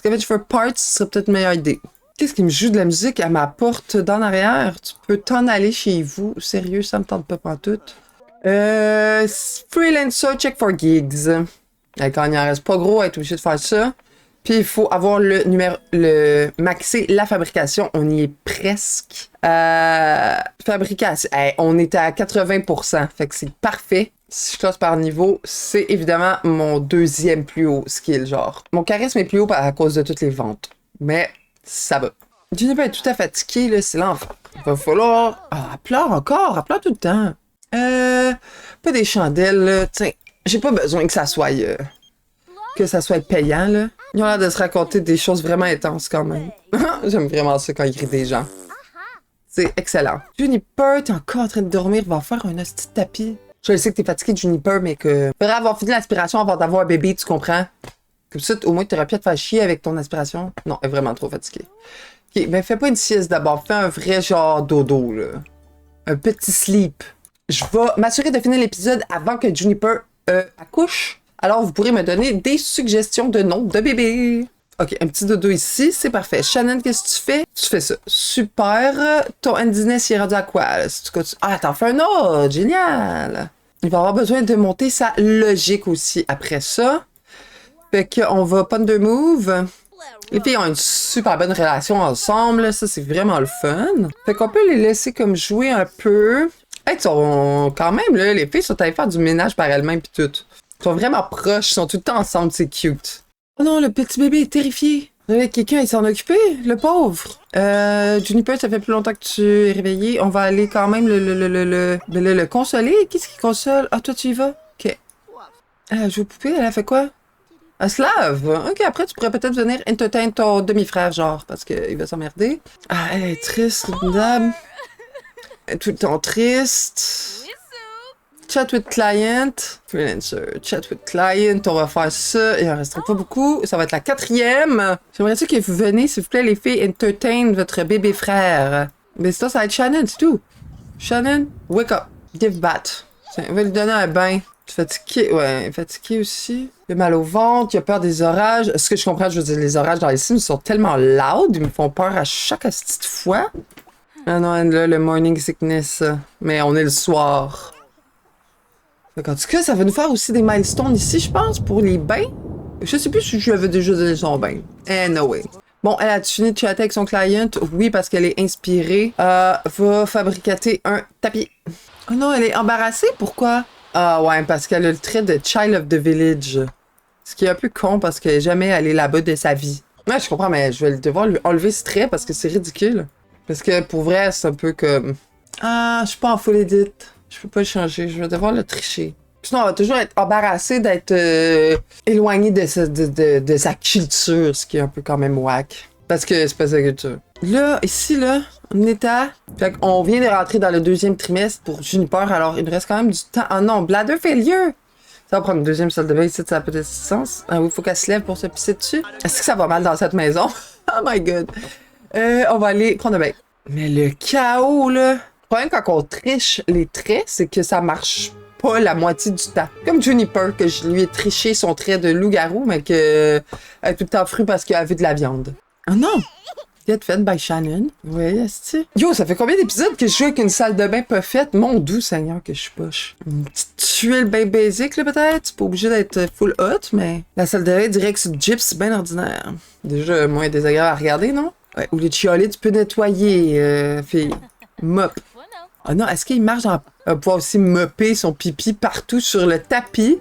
[SPEAKER 1] qu'en fait, je fais parts, ce serait peut-être une meilleure idée. Qu'est-ce qui me joue de la musique à ma porte d'en arrière? Tu peux t'en aller chez vous. Sérieux, ça me tente pas pantoute. Freelancer, check for gigs. Quand il en reste pas gros, être obligé de faire ça. Puis il faut avoir le maxer la fabrication. On y est presque. Fabrication. Hey, on est à 80%. Fait que c'est parfait. Si je classe par niveau, c'est évidemment mon deuxième plus haut skill, genre. Mon charisme est plus haut à cause de toutes les ventes. Mais ça va. Juniper est tout à fait fatiguée, là, c'est l'enfer. Il va falloir... Ah, elle pleure encore, elle pleure tout le temps. Pas des chandelles, là. Tiens, j'ai pas besoin que ça soit payant, là. Ils ont l'air de se raconter des choses vraiment intenses, quand même. J'aime vraiment ça quand ils crient des gens. C'est excellent. Juniper, t'es encore en train de dormir, va faire un hostie de tapis. Je sais que t'es fatigué de Juniper, mais que... Faudrait avoir fini l'aspiration avant d'avoir un bébé, tu comprends? Comme ça, au moins, t'aurais pu te faire chier avec ton aspiration. Non, elle est vraiment trop fatiguée. OK, ben fais pas une sieste d'abord. Fais un vrai genre dodo, là. Un petit sleep. Je vais m'assurer de finir l'épisode avant que Juniper accouche. Alors, vous pourrez me donner des suggestions de noms de bébés. OK, un petit dodo ici, c'est parfait. Shannon, qu'est-ce que tu fais? Tu fais ça. Super. Ton Endiness, il est rendu à quoi? Là? Ah, t'en fais un autre! Génial! Il va avoir besoin de monter sa logique aussi après ça. Fait qu'on va Ponder Move. Les filles ont une super bonne relation ensemble. Ça, c'est vraiment le fun. Fait qu'on peut les laisser comme jouer un peu. Hey, sont quand même, là, les filles sont allées faire du ménage par elles-mêmes pis tout. Ils sont vraiment proches, ils sont tout le temps ensemble, c'est cute. Oh non, le petit bébé est terrifié. Quelqu'un, il s'en occupait, le pauvre. Juniper, ça fait plus longtemps que tu es réveillée. On va aller quand même le consoler. Qu'est-ce qui console? Ah, toi, tu y vas? OK. Elle joue aux poupées, elle a fait quoi? Elle se lave. OK, après, tu pourrais peut-être venir entertain ton demi-frère, genre, parce qu'il va s'emmerder. Ah, elle est triste, dame. Elle est tout le temps triste. Chat with client. Freelancer. Chat with client. On va faire ça. Il en restera pas beaucoup. Ça va être la 4e. J'aimerais ça que vous venez, s'il vous plaît, les filles, entertain votre bébé frère. Mais ça va être Shannon, c'est tout. Shannon, wake up. Give bath. Tiens, on va lui donner un bain. Fatigué, ouais, fatigué aussi. Il a mal au ventre, il a peur des orages. Ce que je comprends, je veux dire, les orages dans les Sims sont tellement loud, ils me font peur à chaque petite fois. Ah non, là, le morning sickness. Mais on est le soir. Donc, en tout cas, ça va nous faire aussi des milestones ici, je pense, pour les bains. Je sais plus si je lui avais déjà donné son bain. Anyway. Bon, elle a fini de chatter avec son client. Oui, parce qu'elle est inspirée. Va fabriquer un tapis. Oh non, elle est embarrassée. Pourquoi? Ah ouais, parce qu'elle a le trait de Child of the Village. Ce qui est un peu con parce qu'elle n'est jamais allée là-bas de sa vie. Ouais, je comprends, mais je vais devoir lui enlever ce trait parce que c'est ridicule. Parce que pour vrai, c'est un peu comme... Ah, je suis pas en full edit. Je peux pas le changer. Je vais devoir le tricher. Sinon, on va toujours être embarrassé d'être éloigné de sa culture, ce qui est un peu quand même whack. Parce que c'est pas sa culture. Là, ici, là, on est à... Fait qu'on vient de rentrer dans le 2e trimestre pour Juniper, alors il nous reste quand même du temps. Ah non, bladder failure! Ça va prendre une 2e salle de bain ici, ça a peut-être sens. Ah oui, faut qu'elle se lève pour se pisser dessus. Est-ce que ça va mal dans cette maison? Oh my god. On va aller prendre un bain. Mais le chaos, là... Le problème quand on triche les traits, c'est que ça marche pas la moitié du temps. Comme Juniper, que je lui ai triché son trait de loup-garou, mais que elle est tout le temps fru parce qu'elle a vu de la viande. Oh non! Get fed by Shannon. Oui, est-ce que... Yo, ça fait combien d'épisodes que je joue avec une salle de bain pas faite? Mon doux Seigneur que je suis poche. Une petite tuile bien basic, là, peut-être? C'est pas obligé d'être full hot, mais... La salle de bain dirait que c'est du gyps bien ordinaire. Déjà moins désagréable à regarder, non? Ouais, ou les chiolets, tu peux nettoyer, fille. Mop. Ah non, est-ce qu'il marche dans... Elle va pouvoir aussi mopper son pipi partout sur le tapis.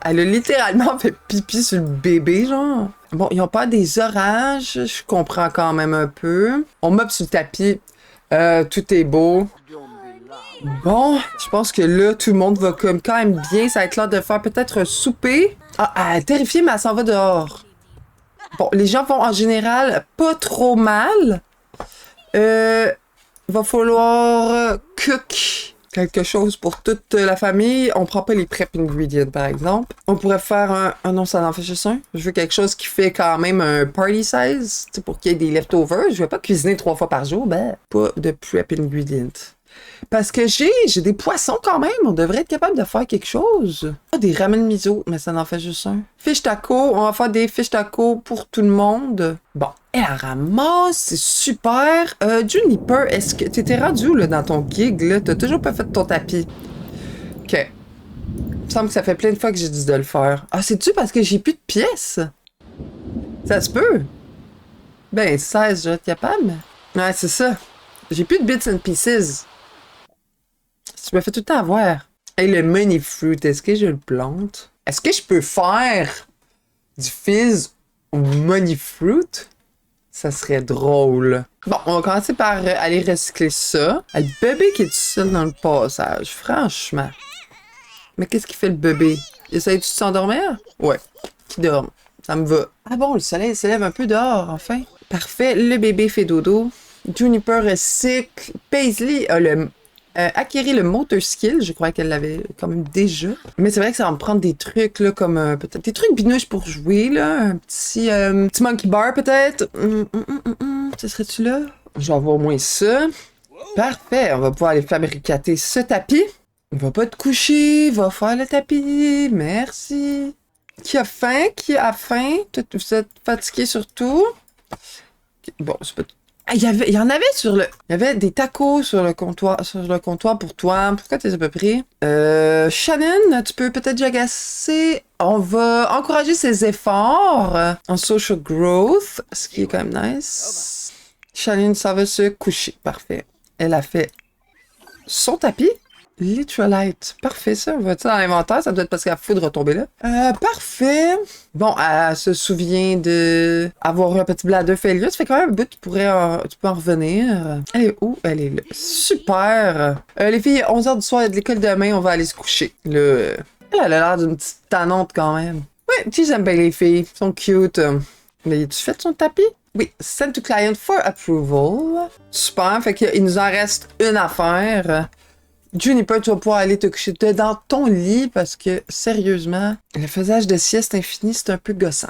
[SPEAKER 1] Elle a littéralement fait pipi sur le bébé, genre. Bon, ils ont pas des orages, je comprends quand même un peu. On moppe sur le tapis, tout est beau. Bon, je pense que là, tout le monde va comme quand même bien. Ça va être l'heure de faire peut-être un souper. Ah, elle est terrifiée, mais elle s'en va dehors. Bon, les gens vont en général pas trop mal. Va falloir cook quelque chose pour toute la famille. On prend pas les prep ingredients, par exemple. On pourrait faire un... Ah non, ça en fait juste un. Je veux quelque chose qui fait quand même un party size, pour qu'il y ait des leftovers. Je vais pas cuisiner 3 fois par jour, ben, pas de prep ingredients. Parce que j'ai des poissons quand même. On devrait être capable de faire quelque chose. Ah, des ramen miso, mais ça en fait juste un. Fish taco, on va faire des fish taco pour tout le monde. Bon, elle ramasse, c'est super. Juniper, est-ce que t'étais rendu où, là, dans ton gig, là? T'as toujours pas fait ton tapis. OK. Il me semble que ça fait plein de fois que j'ai dit de le faire. Ah, c'est-tu parce que j'ai plus de pièces? Ça se peut. Ben, 16, je vais être capable. Ouais, c'est ça. J'ai plus de bits and pieces. Tu me fais tout le temps avoir. Et le money fruit, est-ce que je le plante? Est-ce que je peux faire du fizz au money fruit? Ça serait drôle. Bon, on va commencer par aller recycler ça. Le bébé qui est tout seul dans le passage, franchement. Mais qu'est-ce qu'il fait le bébé? Essaye-tu de s'endormir? Ouais, qui dort. Ça me va. Ah bon, le soleil se lève un peu dehors, enfin. Parfait, le bébé fait dodo. Juniper recycle. Paisley a acquérir le motor skill, je crois qu'elle l'avait quand même déjà. Mais c'est vrai que ça va me prendre des trucs, là, comme peut-être des trucs binouches pour jouer, là. Un petit monkey bar, peut-être. Ce serait-tu là? Je vais avoir au moins ça. Parfait, on va pouvoir aller fabricater ce tapis. Va pas te coucher, va faire le tapis. Merci. Qui a faim? Qui a faim? Vous êtes fatigué surtout? Bon, c'est pas... Ah, il y en avait il y avait des tacos sur le comptoir pour toi. Pourquoi t'es à peu près? Shannon, tu peux peut-être jagasser. On va encourager ses efforts en social growth, ce qui est quand même nice. Shannon, ça va se coucher. Parfait. Elle a fait son tapis. Literalite. Parfait, ça. On va être dans l'inventaire. Ça doit être parce qu'elle a fou de retomber là. Parfait. Bon, elle se souvient de avoir un petit bladder failure. Ça fait quand même un bout. Tu peux en revenir. Elle est où? Elle est là. Super. Les filles, 11h du soir, il y a de l'école demain. On va aller se coucher. Là, elle a l'air d'une petite tannante quand même. Oui, tu j'aime bien les filles. Elles sont cute. Mais tu fais son tapis? Oui. Send to client for approval. Super. Fait qu'il nous en reste une affaire. Juniper, tu vas pouvoir aller te coucher dans ton lit parce que, sérieusement, le faisage de sieste infini, c'est un peu gossant.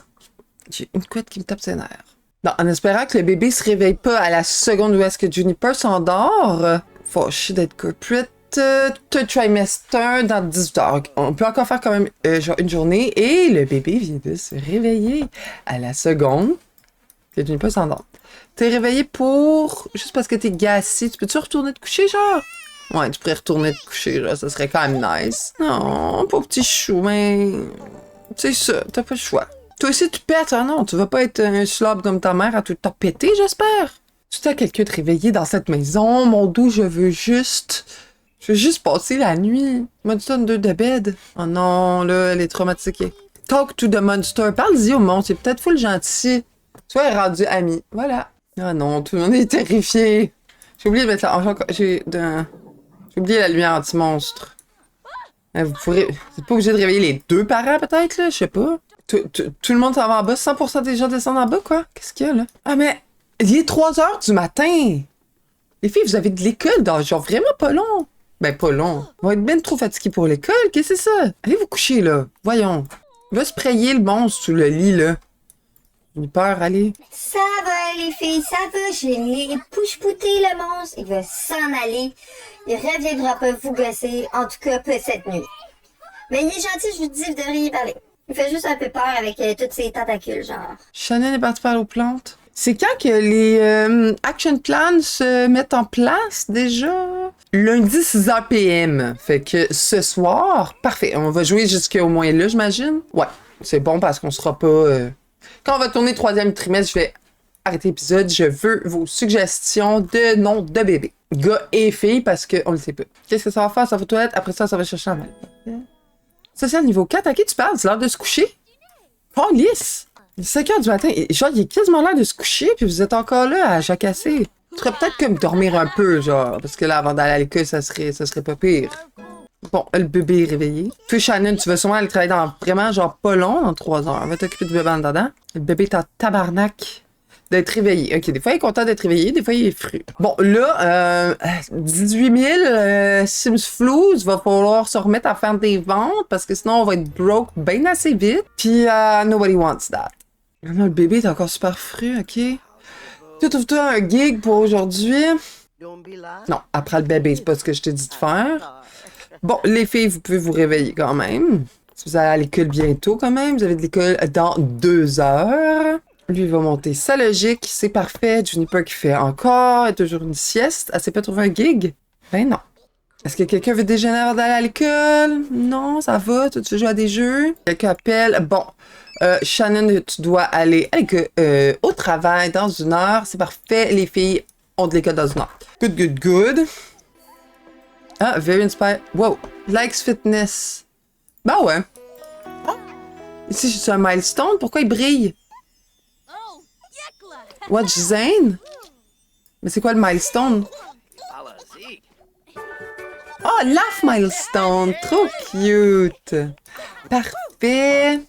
[SPEAKER 1] J'ai une couette qui me tape ses nerfs. Non, en espérant que le bébé se réveille pas à la seconde où est-ce que Juniper s'endort. Fâché d'être corporate. Trimester dans 18 heures. On peut encore faire quand même genre une journée et le bébé vient de se réveiller à la seconde que Juniper s'endort. T'es réveillé pour... Juste parce que t'es gassé. Tu peux-tu retourner te coucher, genre? Ouais, tu pourrais retourner te coucher, là, ça serait quand même nice. Non, pauvre petit chou, mais... C'est ça, t'as pas le choix. Toi aussi, tu pètes, hein, non? Tu vas pas être un slob comme ta mère à tout le temps péter, j'espère? Tu as quelqu'un de réveillé dans cette maison, mon doux, je veux juste passer la nuit. Monster 2 de bed. Oh non, là, elle est traumatisée. Talk to the monster. Parle-y au monde, c'est peut-être full gentil. Soit rendu ami. Voilà. Ah non, tout le monde est terrifié. J'ai oublié de mettre la... J'ai oublié la lumière anti-monstre. Vous pourrez... Vous êtes pas obligé de réveiller les deux parents, peut-être, là? Je sais pas. Tout le monde s'en va en bas? 100% des gens descendent en bas, quoi? Qu'est-ce qu'il y a, là? Ah, mais... Il est 3 heures du matin! Les filles, vous avez de l'école dans genre vraiment pas long. Ben, pas long. Ils vont être ben trop fatigués pour l'école. Qu'est-ce que c'est ça? Allez vous coucher, là. Voyons. Va sprayer le monstre sous le lit, là. J'ai peur, allez.
[SPEAKER 2] Ça va, les filles, ça va. Je l'ai pouche-pouté, le monstre. Il va s'en aller. Il reviendra pas vous gosser. En tout cas, pas cette nuit. Mais il est gentil, je vous dis, vous devriez y parler. Il fait juste un peu peur avec tous ses tentacules, genre.
[SPEAKER 1] Shannon est partie parler aux plantes. C'est quand que les action plans se mettent en place, déjà? Lundi, 6h PM. Fait que ce soir, parfait. On va jouer jusqu'au moins là, j'imagine. Ouais, c'est bon parce qu'on sera pas... Quand on va tourner 3e trimestre, je vais arrêter l'épisode. Je veux vos suggestions de noms de bébés. Gars et filles, parce qu'on le sait pas. Qu'est-ce que ça va faire? Ça va aux toilettes. Après ça, ça va chercher un mal. Ça, c'est le niveau 4. À qui tu parles? C'est l'heure de se coucher? Oh, lisse! Il est 5h du matin. Et, genre, il est quasiment l'heure de se coucher, puis vous êtes encore là à jacasser. Tu ferais peut-être comme dormir un peu, genre. Parce que là, avant d'aller à l'école, ça serait pas pire. Bon, le bébé est réveillé. Puis Shannon, tu vas sûrement aller travailler dans vraiment, genre, pas long, dans 3 heures. On va t'occuper du bébé en dedans. Le bébé est en tabarnak d'être réveillé. OK, des fois, il est content d'être réveillé, des fois, il est fru. Bon, là, 18 000 Sims Floues, va falloir se remettre à faire des ventes, parce que sinon, on va être broke bien assez vite. Puis, nobody wants that. Non, le bébé est encore super fru, OK. Tu trouves-toi un gig pour aujourd'hui? Non, après le bébé, c'est pas ce que je t'ai dit de faire. Bon, les filles, vous pouvez vous réveiller quand même. Si vous allez à l'école bientôt quand même, vous avez de l'école dans 2 heures. Lui, il va monter sa logique, c'est parfait. Juniper qui fait encore toujours une sieste. Elle s'est pas trouvé un gig? Ben non. Est-ce que quelqu'un veut déjeuner avant d'aller à l'école? Non, ça va, tu veux jouer à des jeux? Quelqu'un appelle? Bon, Shannon, tu dois aller au travail dans 1 heure. C'est parfait, les filles ont de l'école dans 1 heure. Good, good, good. Ah, very inspired. Wow, likes fitness. Ben ouais. Ah. Ici, j'ai un milestone. Pourquoi il brille? Watch Zane? Mais c'est quoi le milestone? Oh, laugh milestone! Trop cute! Parfait!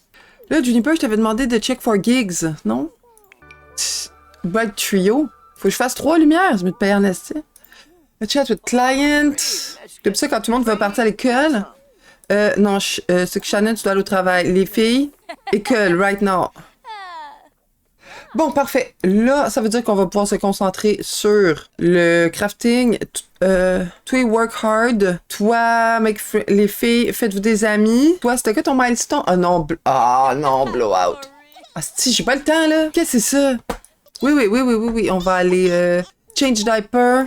[SPEAKER 1] Là, Juniper, je t'avais demandé de check for gigs, non? Bright Trio. Faut que je fasse 3 lumières, je vais te payer en esti. Chat with client. Comme ça, quand tout le monde va partir à l'école. Non, c'est que Shannon, tu dois aller au travail. Les filles, école, right now. Bon, parfait. Là, ça veut dire qu'on va pouvoir se concentrer sur le crafting. Toi, work hard. Toi, les filles, faites-vous des amis. Toi, c'était quoi ton milestone? Ah non, blowout. Ah, si, j'ai pas le temps, là. Qu'est-ce que c'est ça? Oui. On va aller change diaper.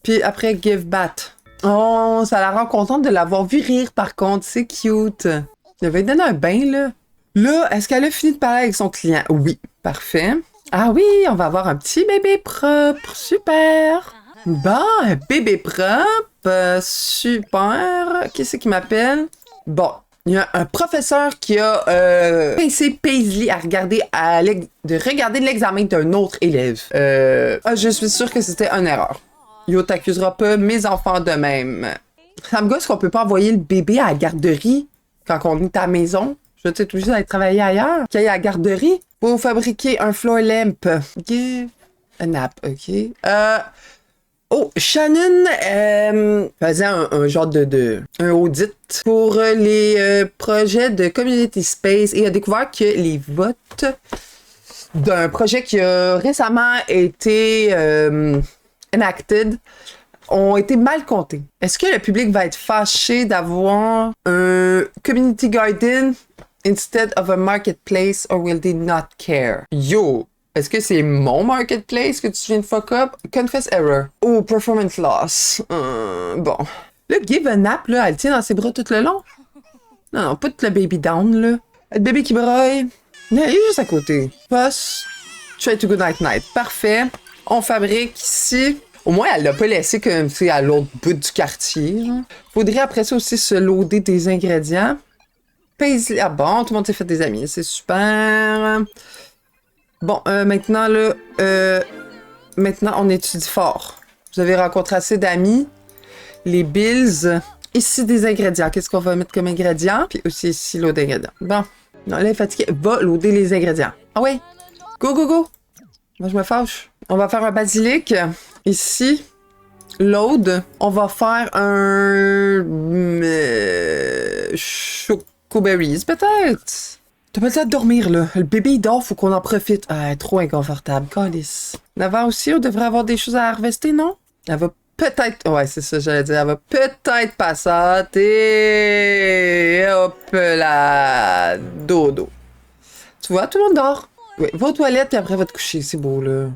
[SPEAKER 1] Puis après, give bath. Oh, ça la rend contente de l'avoir vu rire, par contre. C'est cute. Il avait donné un bain, là. Là, est-ce qu'elle a fini de parler avec son client? Oui. Parfait. Ah oui, on va avoir un petit bébé propre. Super. Bon, un bébé propre. Super. Qui c'est qui m'appelle? Bon, il y a un professeur qui a pincé Paisley à regarder l'examen d'un autre élève. Je suis sûre que c'était une erreur. Yo, t'accuseras pas mes enfants de même. Ça me gosse qu'on peut pas envoyer le bébé à la garderie quand on est à la maison. Je vais être obligée d'aller travailler ailleurs. Qu'il y ait à la garderie pour fabriquer un floor lamp. Give a nap, OK. Shannon faisait un genre un audit pour les projets de Community Space et a découvert que les votes d'un projet qui a récemment été enacted ont été mal comptés. Est-ce que le public va être fâché d'avoir un community garden instead of a marketplace, or will they not care? Yo, est-ce que c'est mon marketplace que tu viens de fuck up? Confess error. Oh, performance loss. Bon. Là, give a nap, là, elle tient dans ses bras tout le long. Non, pas tout le baby down, là. Le bébé qui braille. Non, il est juste à côté. Puss. Try to go night. Parfait. On fabrique ici. Au moins, elle l'a pas laissé comme, tu sais, à l'autre bout du quartier. Genre. Faudrait après ça aussi se loader des ingrédients. Paisley. Ah bon, tout le monde s'est fait des amis. C'est super. Bon, maintenant, là, maintenant, on étudie fort. Vous avez rencontré assez d'amis. Les bills. Ici, des ingrédients. Qu'est-ce qu'on va mettre comme ingrédients? Puis aussi ici, l'eau d'ingrédients. Bon. Non, là, elle est fatiguée. Va loader les ingrédients. Ah ouais? Go, go, go! Moi, je me fâche. On va faire un basilic. Ici, load. On va faire un... chocoberries, peut-être? T'as pas le temps de dormir, là. Le bébé, il dort, faut qu'on en profite. Ah, elle est trop inconfortable. Calice. L'avant aussi, on devrait avoir des choses à harvester, non? Elle va peut-être... Ouais, c'est ça, j'allais dire. Elle va peut-être passer. Et hop là. Dodo. Tu vois, tout le monde dort. Oui, va aux toilettes, puis après, va te coucher. C'est beau, là.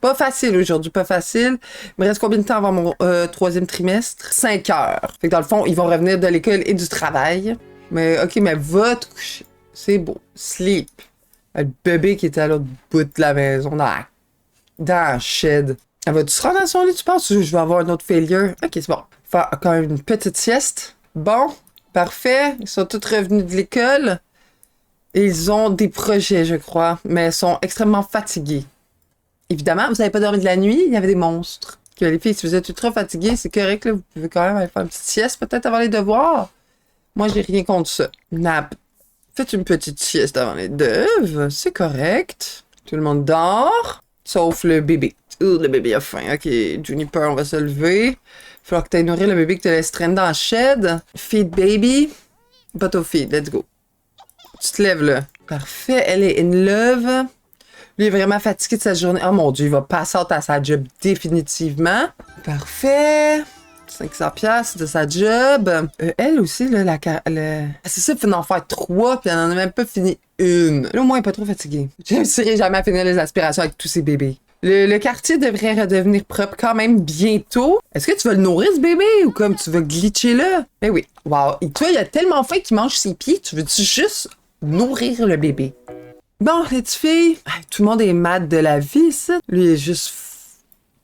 [SPEAKER 1] Pas facile aujourd'hui, pas facile. Il me reste combien de temps avant mon troisième trimestre? 5 heures. Fait que dans le fond, ils vont revenir de l'école et du travail. Mais ok, mais va te coucher. C'est beau. Sleep. Le bébé qui était à l'autre bout de la maison, dans la shed. Elle va-tu se rendre à son lit, tu penses? Ou je vais avoir un autre failure? Ok, c'est bon. Faire quand même une petite sieste. Bon, parfait. Ils sont tous revenus de l'école. Ils ont des projets, je crois, mais ils sont extrêmement fatigués. Évidemment, vous n'avez pas dormi de la nuit, il y avait des monstres. Que les filles, si vous êtes ultra fatiguées, c'est correct, là, vous pouvez quand même aller faire une petite sieste, peut-être avant les devoirs. Moi, j'ai rien contre ça. Nap. Faites une petite sieste avant les devoirs, c'est correct. Tout le monde dort, sauf le bébé. Le bébé a faim. Ok, Juniper, on va se lever. Il va falloir que tu ailles nourrir le bébé que tu laisses traîner dans la shed. Feed baby. Bottle feed, let's go. Tu te lèves là. Parfait, elle est in love. Lui est vraiment fatigué de sa journée. Oh mon Dieu, il va passer à sa job définitivement. Parfait. 500$ de sa job. Elle aussi, là, c'est ça, il faut en faire 3, puis elle en a même pas fini une. Là, au moins, elle est pas trop fatiguée. Je ne réussirai jamais à finir les aspirations avec tous ces bébés. Le quartier devrait redevenir propre quand même bientôt. Est-ce que tu vas le nourrir, ce bébé, ou comme tu vas glitcher là? Ben oui. Wow. Et toi, il a tellement faim qu'il mange ses pieds. Tu veux-tu juste nourrir le bébé? Bon, les petites filles, tout le monde est mad de la vie, ça. Lui est juste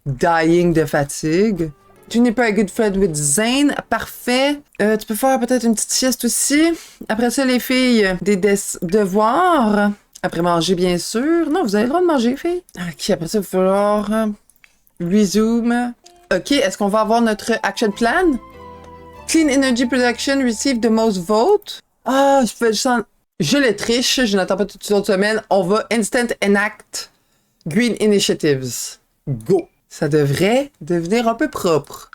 [SPEAKER 1] dying de fatigue. Juniper a good friend with Zane. Parfait. Tu peux faire peut-être une petite sieste aussi. Après ça, les filles, des devoirs. Après manger, bien sûr. Non, vous avez le droit de manger, filles. Ok, après ça, il va falloir resume. Ok, est-ce qu'on va avoir notre action plan? Clean Energy Production receive the most vote. Ah, je fais juste Je le triche, je n'attends pas toute une autre semaine. On va instant enact Green Initiatives. Go! Ça devrait devenir un peu propre.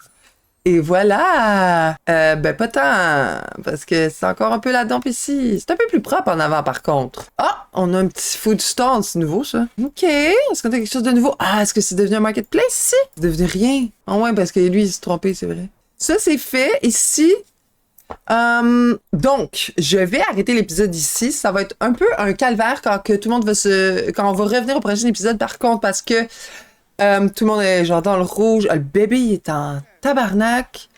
[SPEAKER 1] Et voilà! Ben pas tant, parce que c'est encore un peu la dompe ici. C'est un peu plus propre en avant, par contre. Ah! On a un petit food stall, c'est nouveau, ça. OK! Est-ce qu'on a quelque chose de nouveau? Ah, est-ce que c'est devenu un marketplace, ici? C'est devenu rien. Ah ouais, parce que lui, il s'est trompé, c'est vrai. Ça, c'est fait. Ici... donc, je vais arrêter l'épisode ici. Ça va être un peu un calvaire quand que tout le monde quand on va revenir au prochain épisode, par contre, parce que tout le monde est genre dans le rouge. Le bébé, il est en tabarnak.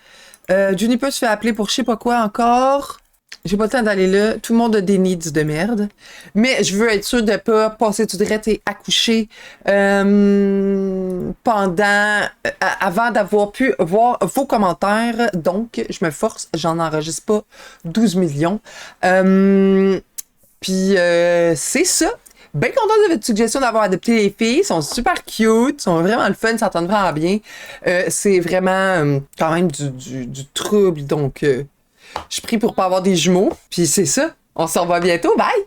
[SPEAKER 1] Juniper se fait appeler pour je sais pas quoi encore. J'ai pas le temps d'aller là. Tout le monde a des needs de merde. Mais je veux être sûre de pas passer tout droit et accoucher avant d'avoir pu voir vos commentaires. Donc, je me force. J'en enregistre pas 12 millions. Puis, c'est ça. Bien contente de votre suggestion d'avoir adopté les filles. Ils sont super cute. Ils sont vraiment le fun. Ils s'entendent vraiment bien. C'est vraiment quand même du trouble. Donc, je prie pour pas avoir des jumeaux. Puis c'est ça. On se revoit bientôt. Bye!